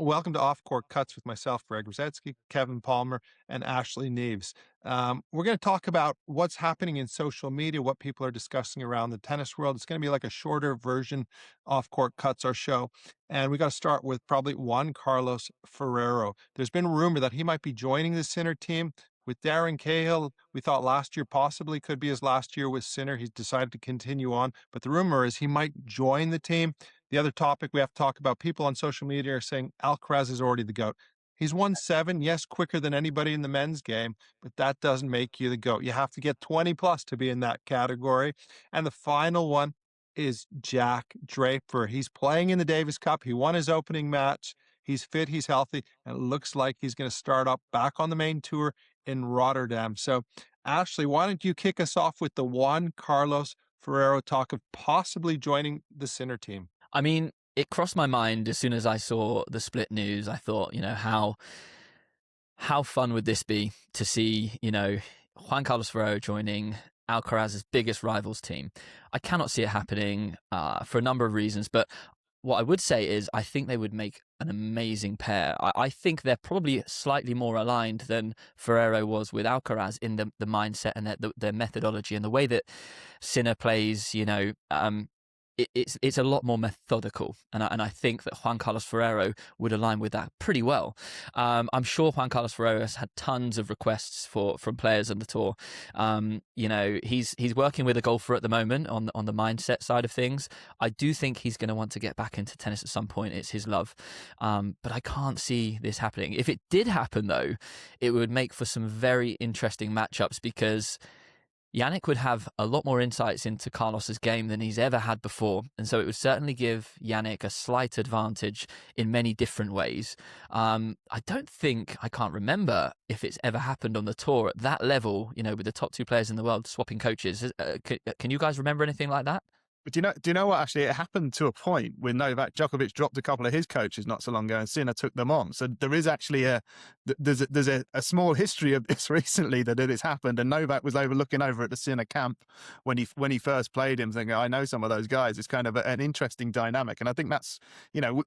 Welcome to Off Court Cuts with myself, Greg Rusedski, Kevin Palmer, and Ashley Neaves. We're going to talk about what's happening in social media, what people are discussing around the tennis world. It's going to be like a shorter version. Off Court Cuts, our show. And we got to start with probably Juan Carlos Ferrero. There's been rumor that he might be joining the Sinner team. With Darren Cahill, we thought last year possibly could be his last year with Sinner. He's decided to continue on. But the rumor is he might join the team. The other topic we have to talk about, people on social media are saying Alcaraz is already the GOAT. He's won 7, yes, quicker than anybody in the men's game, but that doesn't make you the GOAT. You have to get 20 plus to be in that category. And the final one is Jack Draper. He's playing in the Davis Cup. He won his opening match. He's fit, he's healthy, and it looks like he's going to start up back on the main tour in Rotterdam. So, Ashley, why don't you kick us off with the Juan Carlos Ferrero talk of possibly joining the Sinner team? I mean, it crossed my mind as soon as I saw the split news. I thought, how fun would this be to see, Juan Carlos Ferrero joining Alcaraz's biggest rivals team? I cannot see it happening for a number of reasons, but what I would say is I think they would make an amazing pair. I think they're probably slightly more aligned than Ferrero was with Alcaraz in the mindset and their methodology and the way that Sinner plays, it's a lot more methodical, and I think that Juan Carlos Ferrero would align with that pretty well. I'm sure Juan Carlos Ferrero has had tons of requests from players on the tour. He's working with a golfer at the moment on the mindset side of things. I do think he's going to want to get back into tennis at some point. It's his love, but I can't see this happening. If it did happen, though, it would make for some very interesting matchups because Jannik would have a lot more insights into Carlos's game than he's ever had before. And so it would certainly give Jannik a slight advantage in many different ways. I can't remember if it's ever happened on the tour at that level, with the top 2 players in the world swapping coaches. Can you guys remember anything like that? But do you know what, actually? It happened to a point when Novak Djokovic dropped a couple of his coaches not so long ago and Sinner took them on. So there is actually there's a small history of this recently that it has happened. And Novak was looking over at the Sinner camp when he first played him, thinking, I know some of those guys. It's kind of an interesting dynamic. And I think that's,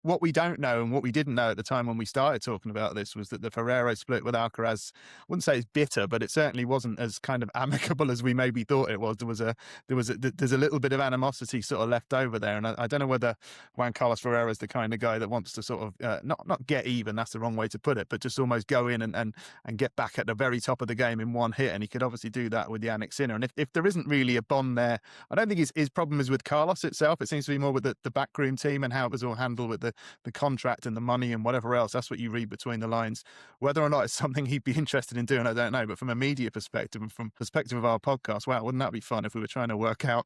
what we don't know and what we didn't know at the time when we started talking about this was that the Ferrero split with Alcaraz, I wouldn't say it's bitter, but it certainly wasn't as kind of amicable as we maybe thought it was. There's a little bit of animosity sort of left over there, and I don't know whether Juan Carlos Ferrero is the kind of guy that wants to sort of not get even, that's the wrong way to put it, but just almost go in and get back at the very top of the game in one hit, and he could obviously do that with Jannik Sinner. And if there isn't really a bond there, I don't think his problem is with Carlos itself. It seems to be more with the backroom team and how it was all handled with the contract and the money and whatever else. That's what you read between the lines. Whether or not it's something he'd be interested in doing, I don't know, but from a media perspective and from perspective of our podcast, wow, wouldn't that be fun if we were trying to work out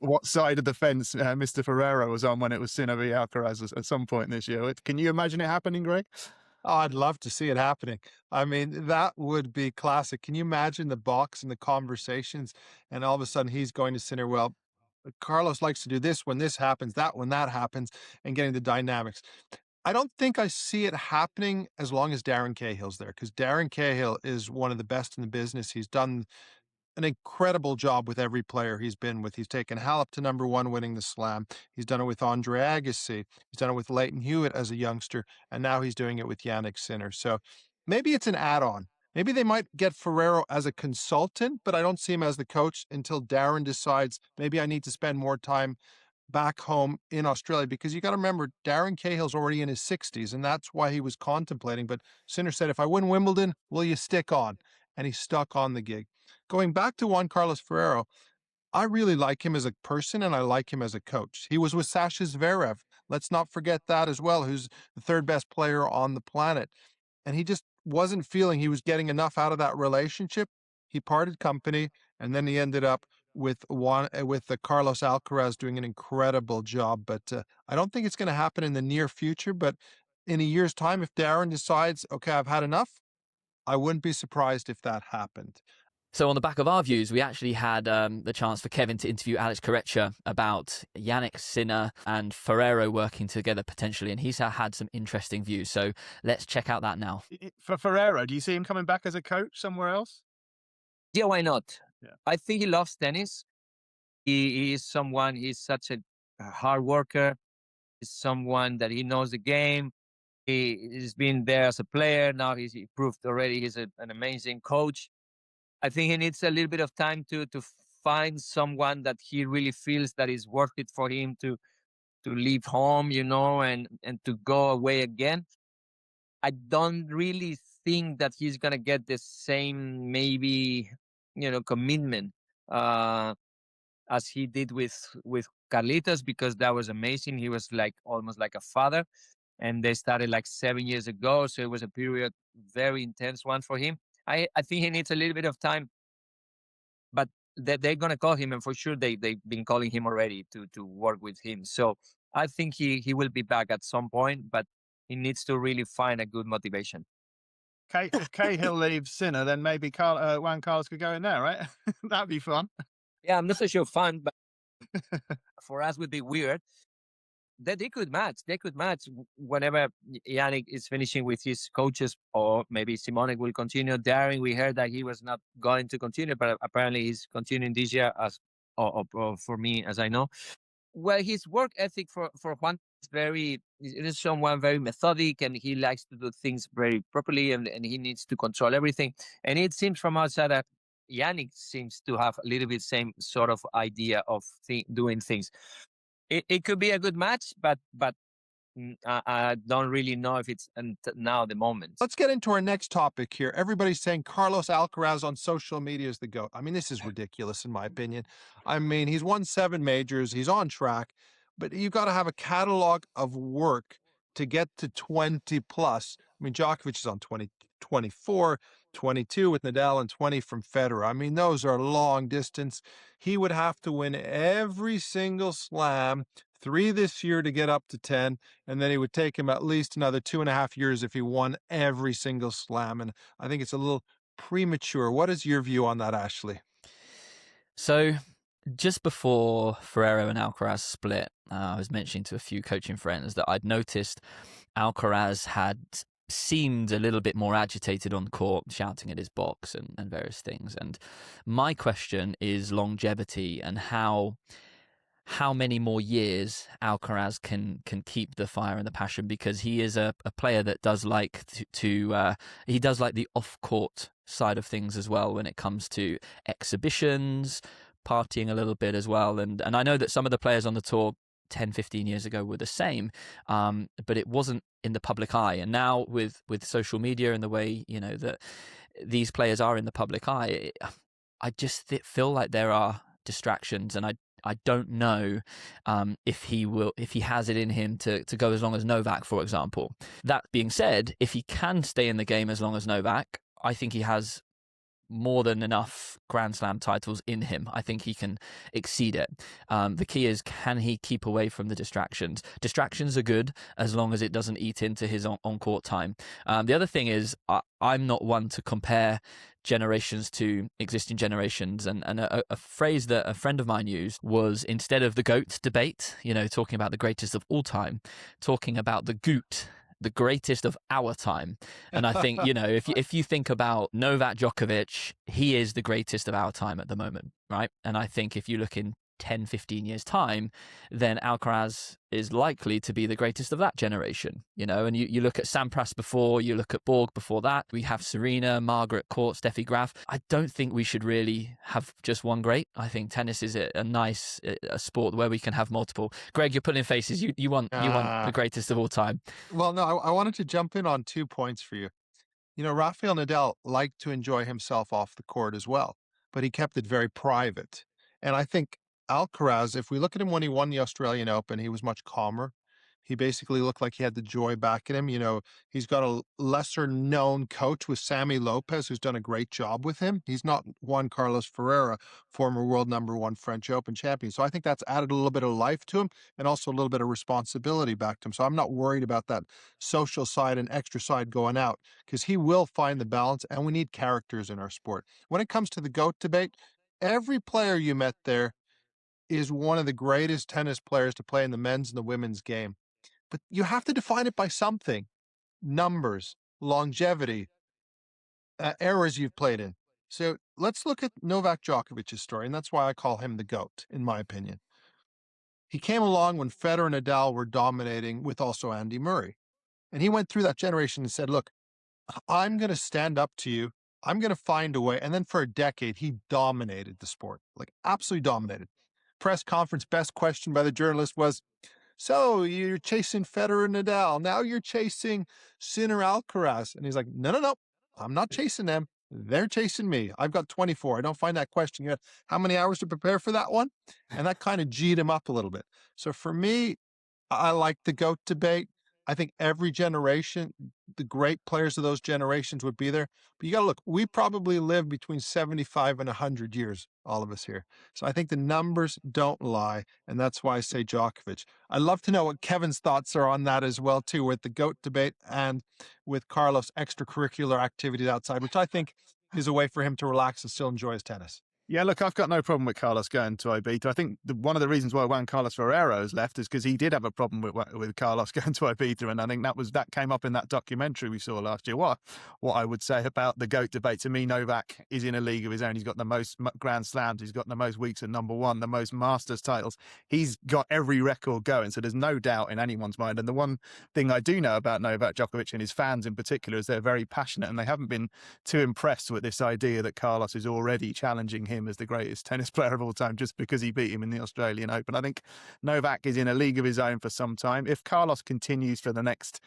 what side of the fence Mr. Ferrero was on when it was Sinner v Alcaraz at some point this year. Can you imagine it happening, Greg? Oh, I'd love to see it happening. I mean, that would be classic. Can you imagine the box and the conversations and all of a sudden he's going to Sinner? Well, Carlos likes to do this when this happens, that when that happens, and getting the dynamics. I don't think I see it happening as long as Darren Cahill's there, because Darren Cahill is one of the best in the business. He's done an incredible job with every player he's been with. He's taken Halep to #1, winning the Slam. He's done it with Andre Agassi. He's done it with Leighton Hewitt as a youngster, and now he's doing it with Jannik Sinner. So maybe it's an add-on. Maybe they might get Ferrero as a consultant, but I don't see him as the coach until Darren decides maybe I need to spend more time back home in Australia, because you got to remember Darren Cahill's already in his 60s, and that's why he was contemplating. But Sinner said, if I win Wimbledon, will you stick on? And he stuck on the gig. Going back to Juan Carlos Ferrero, I really like him as a person and I like him as a coach. He was with Sasha Zverev. Let's not forget that as well, who's the 3rd best player on the planet. And he just wasn't feeling he was getting enough out of that relationship. He parted company, and then he ended up with the Carlos Alcaraz doing an incredible job. But I don't think it's going to happen in the near future. But in a year's time, if Darren decides, okay, I've had enough, I wouldn't be surprised if that happened. So on the back of our views, we actually had the chance for Kevin to interview Alex Corretja about Jannik Sinner and Ferrero working together potentially, and he's had some interesting views. So let's check out that now. For Ferrero, do you see him coming back as a coach somewhere else? Yeah, why not? Yeah. I think he loves tennis. He's such a hard worker. He's someone that he knows the game. He's been there as a player. Now he proved already he's an amazing coach. I think he needs a little bit of time to find someone that he really feels that is worth it for him to leave home, and to go away again. I don't really think that he's gonna get the same maybe commitment as he did with Carlitos, because that was amazing. He was like almost like a father, and they started like 7 years ago, so it was a period very intense one for him. I think he needs a little bit of time, but they're gonna call him, and for sure they've been calling him already to work with him. So I think he will be back at some point, but he needs to really find a good motivation. If Cahill leaves Sinner, then maybe Juan Carlos could go in there, right? That'd be fun. Yeah, I'm not so sure fun, but for us would be weird. They could match. They could match whenever Jannik is finishing with his coaches, or maybe Simonek will continue. Darren, we heard that he was not going to continue, but apparently he's continuing this year, as or for me, as I know. Well, his work ethic for Juan is it is someone very methodic, and he likes to do things very properly, and he needs to control everything. And it seems from outside that Jannik seems to have a little bit same sort of idea of doing things. It could be a good match, but I don't really know if it's now the moment. Let's get into our next topic here. Everybody's saying Carlos Alcaraz on social media is the GOAT. I mean, this is ridiculous in my opinion. I mean, he's won 7 majors, he's on track, but you've got to have a catalog of work to get to 20 plus. I mean, Djokovic is on 20, 24, 22 with Nadal, and 20 from Federer. I mean, those are long distance. He would have to win every single slam, 3 this year to get up to 10, and then it would take him at least another 2.5 years if he won every single slam. And I think it's a little premature. What is your view on that, Ashley? So just before Ferrero and Alcaraz split, I was mentioning to a few coaching friends that I'd noticed Alcaraz had seemed a little bit more agitated on the court, shouting at his box and various things. And my question is longevity, and how many more years Alcaraz can keep the fire and the passion, because he is a player that does like he does like the off-court side of things as well when it comes to exhibitions, partying a little bit as well. And I know that some of the players on the tour 10, 15 years ago were the same, but it wasn't in the public eye. And now with social media and the way, that these players are in the public eye, I just feel like there are distractions, and I don't know if he has it in him to go as long as Novak, for example. That being said, if he can stay in the game as long as Novak, I think he has more than enough Grand Slam titles in him. I think he can exceed it. The key is, can he keep away from the distractions? Distractions are good as long as it doesn't eat into his on-court time. The other thing is, I'm not one to compare generations to existing generations, and a phrase that a friend of mine used was, instead of the GOAT debate, talking about the greatest of all time, talking about the GOAT, the greatest of our time. And I think, if you think about Novak Djokovic, he is the greatest of our time at the moment, right? And I think if you look in 10, 15 years time, then Alcaraz is likely to be the greatest of that generation, and you look at Sampras before, you look at Borg before that, we have Serena, Margaret Court, Steffi Graf. I don't think we should really have just one great. I think tennis is a nice sport where we can have multiple. Greg, you're putting faces. You want the greatest of all time. Well, no, I wanted to jump in on 2 points for you. Rafael Nadal liked to enjoy himself off the court as well, but he kept it very private. And I think Alcaraz, if we look at him when he won the Australian Open, he was much calmer. He basically looked like he had the joy back in him. He's got a lesser known coach with Sammy Lopez, who's done a great job with him. He's not Juan Carlos Ferrero, former world #1 French Open champion. So I think that's added a little bit of life to him, and also a little bit of responsibility back to him. So I'm not worried about that social side and extra side going out, because he will find the balance, and we need characters in our sport. When it comes to the GOAT debate, every player you met there is one of the greatest tennis players to play in the men's and the women's game. But you have to define it by something: numbers, longevity, eras you've played in. So let's look at Novak Djokovic's story, and that's why I call him the GOAT, in my opinion. He came along when Federer and Nadal were dominating, with also Andy Murray. And he went through that generation and said, look, I'm going to stand up to you. I'm going to find a way. And then for a decade, he dominated the sport, like absolutely dominated. Press conference, best question by the journalist was, so you're chasing Federer and Nadal. Now you're chasing Sinner Alcaraz. And he's like, no, I'm not chasing them. They're chasing me. I've got 24. I don't find that question yet. How many hours to prepare for that one? And that kind of G'd him up a little bit. So for me, I like the GOAT debate. I think every generation, the great players of those generations would be there. But you got to look, we probably live between 75 and 100 years, all of us here. So I think the numbers don't lie. And that's why I say Djokovic. I'd love to know what Kevin's thoughts are on that as well, too, with the GOAT debate and with Carlos' extracurricular activities outside, which I think is a way for him to relax and still enjoy his tennis. Yeah, look, I've got no problem with Carlos going to Ibiza. I think one of the reasons why Juan Carlos Ferrero has left is because he did have a problem with Carlos going to Ibiza, and I think that came up in that documentary we saw last year. What I would say about the GOAT debate, to me, Novak is in a league of his own. He's got the most Grand Slams, he's got the most weeks at number one, the most Masters titles. He's got every record going, so there's no doubt in anyone's mind. And the one thing I do know about Novak Djokovic and his fans in particular is they're very passionate, and they haven't been too impressed with this idea that Carlos is already challenging him as the greatest tennis player of all time just because he beat him in the Australian Open. I think Novak is in a league of his own for some time. If Carlos continues for the next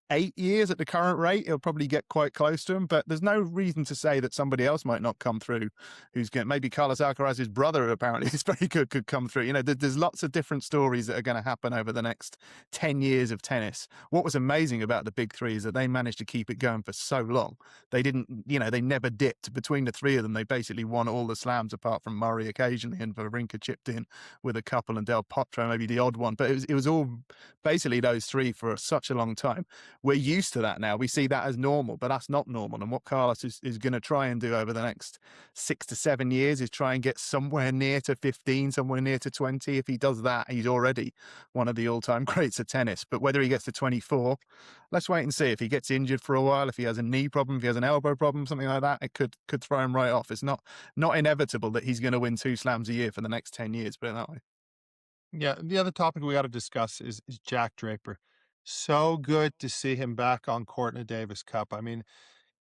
8 years at the current rate, he'll probably get quite close to him, but there's no reason to say that somebody else might not come through who's going. Maybe Carlos Alcaraz's brother, apparently is very good, could come through. You know, there's lots of different stories that are going to happen over the next 10 years of tennis. What was amazing about the big three is that they managed to keep it going for so long. They didn't, they never dipped. Between the three of them, they basically won all the slams apart from Murray occasionally, and Wawrinka chipped in with a couple, and Del Potro maybe the odd one, but it was all basically those three for such a long time. We're used to that now. We see that as normal, but that's not normal. And what Carlos is going to try and do over the next 6 to 7 years is try and get somewhere near to 15, somewhere near to 20. If he does that, he's already one of the all-time greats of tennis. But whether he gets to 24, let's wait and see. If he gets injured for a while, if he has a knee problem, if he has an elbow problem, something like that, it could throw him right off. It's not inevitable that he's going to win 2 slams a year for the next 10 years, put it that way. Yeah, the other topic we got to discuss is Jack Draper. So good to see him back on court in a Davis Cup. I mean,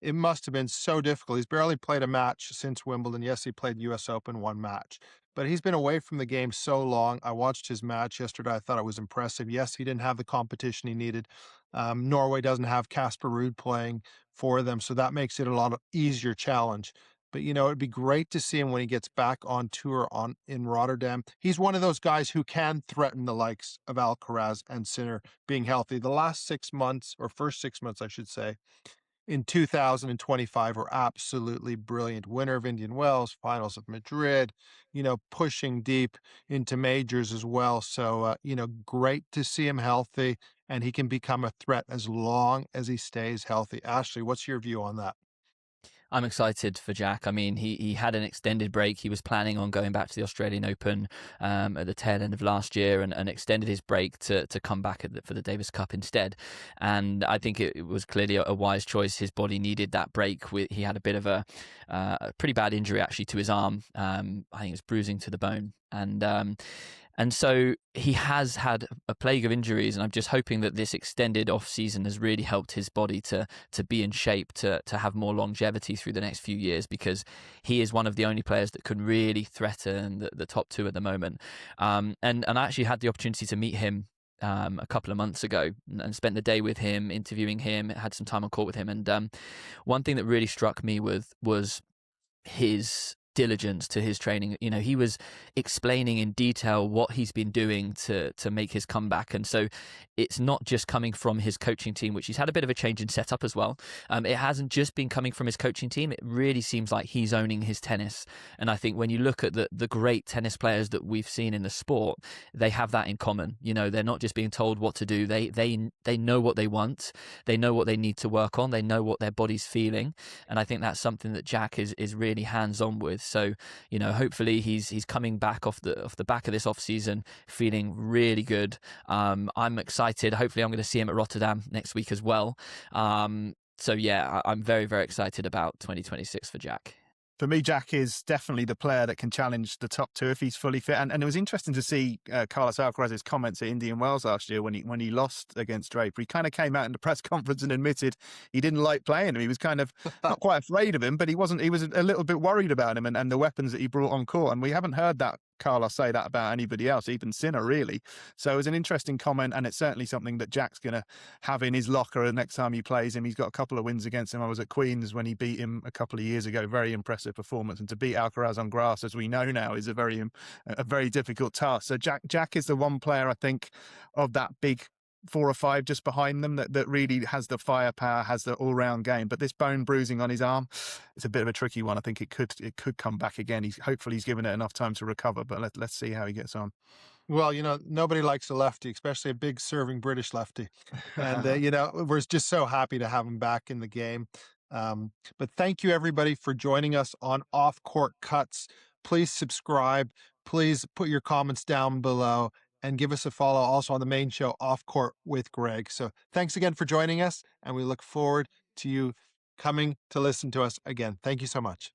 it must have been so difficult. He's barely played a match since Wimbledon. Yes, he played US Open, 1 match, but he's been away from the game so long. I watched his match yesterday. I thought it was impressive. Yes, he didn't have the competition he needed. Norway doesn't have Casper Ruud playing for them, so that makes it a lot easier challenge. But, it'd be great to see him when he gets back on tour in Rotterdam. He's one of those guys who can threaten the likes of Alcaraz and Sinner being healthy. The last 6 months, or first 6 months, I should say, in 2025 were absolutely brilliant. Winner of Indian Wells, finals of Madrid, pushing deep into majors as well. So, great to see him healthy, and he can become a threat as long as he stays healthy. Ashley, what's your view on that? I'm excited for Jack. I mean, he had an extended break. He was planning on going back to the Australian Open at the tail end of last year, and extended his break to come back for the Davis Cup instead. And I think it was clearly a wise choice. His body needed that break. He had a bit of a pretty bad injury actually to his arm. I think it was bruising to the bone. And so he has had a plague of injuries, and I'm just hoping that this extended off-season has really helped his body to be in shape, to have more longevity through the next few years, because he is one of the only players that can really threaten the top 2 at the moment. And I actually had the opportunity to meet him a couple of months ago and spent the day with him, interviewing him, had some time on court with him. And one thing that really struck me was his diligence to his training. He was explaining in detail what he's been doing to make his comeback. And so it's not just coming from his coaching team, which he's had a bit of a change in setup as well. It hasn't just been coming from his coaching team. It really seems like he's owning his tennis. And I think when you look at the great tennis players that we've seen in the sport, they have that in common. They're not just being told what to do. They know what they want. They know what they need to work on. They know what their body's feeling. And I think that's something that Jack is really hands-on with. So, hopefully he's coming back off the back of this off season feeling really good. I'm excited. Hopefully I'm going to see him at Rotterdam next week as well. So yeah, I'm very, very excited about 2026 for Jack. For me, Jack is definitely the player that can challenge the top two if he's fully fit. And it was interesting to see Carlos Alcaraz's comments at Indian Wells last year when he lost against Draper. He kind of came out in the press conference and admitted he didn't like playing him. He was kind of not quite afraid of him, but he was a little bit worried about him and the weapons that he brought on court. And we haven't heard that Carlos say that about anybody else, even Sinner, really. So it was an interesting comment, and it's certainly something that Jack's going to have in his locker the next time he plays him. He's got a couple of wins against him. I was at Queen's when he beat him a couple of years ago. Very impressive performance, and to beat Alcaraz on grass, as we know now, is a very difficult task. So Jack is the one player, I think, of that big 4 or 5 just behind them that really has the firepower, has the all-round game. But this bone bruising on his arm, it's a bit of a tricky one. I think it could come back again. Hopefully he's given it enough time to recover, but let's see how he gets on. Well, nobody likes a lefty, especially a big serving British lefty. And, we're just so happy to have him back in the game. But thank you, everybody, for joining us on Off Court Cuts. Please subscribe. Please put your comments down below and give us a follow also on the main show, Off Court with Greg. So thanks again for joining us, and we look forward to you coming to listen to us again. Thank you so much.